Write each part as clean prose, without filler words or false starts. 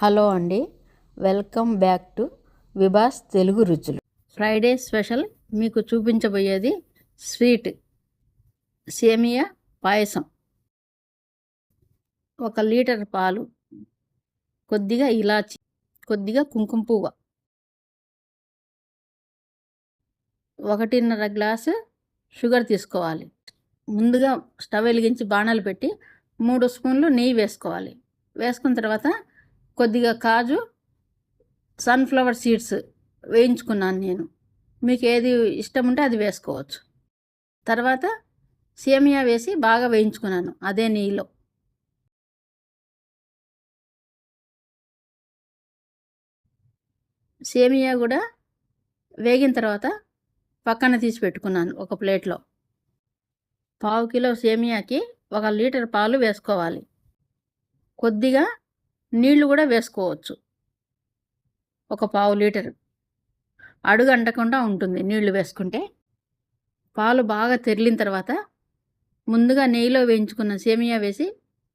Hello అండి, welcome back to Vibhas Telugu రుచులు. Friday special మీకు చూపించబోయేది స్వీట్ సేమియా పాయసం. 1 లీటర్ పాలు, కొద్దిగా ఇలాచి, కొద్దిగా కుంకుమ పువ్వు, 1.5 గ్లాసు షుగర్ తీసుకోవాలి. ముందుగా స్టవ్ వెలిగించి బాణాలు పెట్టి 3 స్పూన్లు నెయ్యి వేసుకోవాలి. వేసుకున్న తర్వాత కొద్దిగా కాజు, సన్ఫ్లవర్ సీడ్స్ వేయించుకున్నాను నేను. మీకు ఏది ఇష్టం ఉంటే అది వేసుకోవచ్చు. తర్వాత సేమియా వేసి బాగా వేయించుకున్నాను అదే నెయ్యిలో. సేమియా కూడా వేగిన తర్వాత పక్కన తీసి పెట్టుకున్నాను ఒక ప్లేట్లో. 1/2 కిలో సేమియాకి 1 లీటర్ పాలు వేసుకోవాలి. కొద్దిగా నీళ్లు కూడా వేసుకోవచ్చు. 1/4 లీటర్ అడుగు అంటకుండా ఉంటుంది నీళ్లు వేసుకుంటే. పాలు బాగా తెరిలిన తర్వాత ముందుగా నెయ్యిలో వేయించుకున్న సేమియా వేసి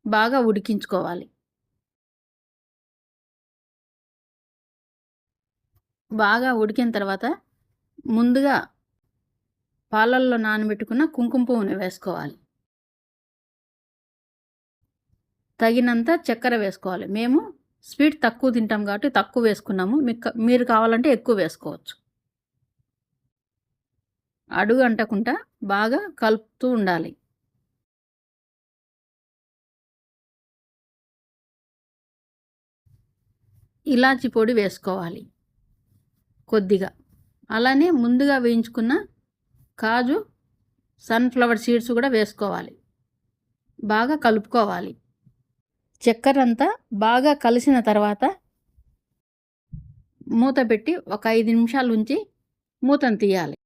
బాగా ఉడికించుకోవాలి. బాగా ఉడికిన తర్వాత ముందుగా పాలల్లో నానబెట్టుకున్న కుంకుమ పువ్వుని వేసుకోవాలి. తగినంత చక్కెర వేసుకోవాలి. మేము స్వీట్ తక్కువ తింటాం కాబట్టి తక్కువ వేసుకున్నాము. మీరు కావాలంటే ఎక్కువ వేసుకోవచ్చు. అడుగు అంటకుండా బాగా కలుపుతూ ఉండాలి. ఇలాచి పొడి వేసుకోవాలి కొద్దిగా. అలానే ముందుగా వేయించుకున్న కాజు, సన్ఫ్లవర్ సీడ్స్ కూడా వేసుకోవాలి. బాగా కలుపుకోవాలి. చక్కెర అంతా బాగా కలిసిన తర్వాత మూత పెట్టి ఒక 5 నిమిషాలు ఉంచి మూతను తీయాలి.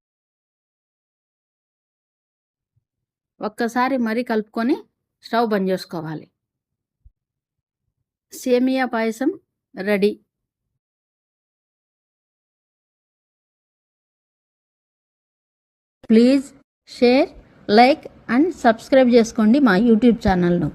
ఒక్కసారి మరీ కలుపుకొని స్టవ్ బంద్ చేసుకోవాలి. సేమియా పాయసం ready. Please share, like and subscribe చేసుకోండి మా యూట్యూబ్ ఛానల్ను.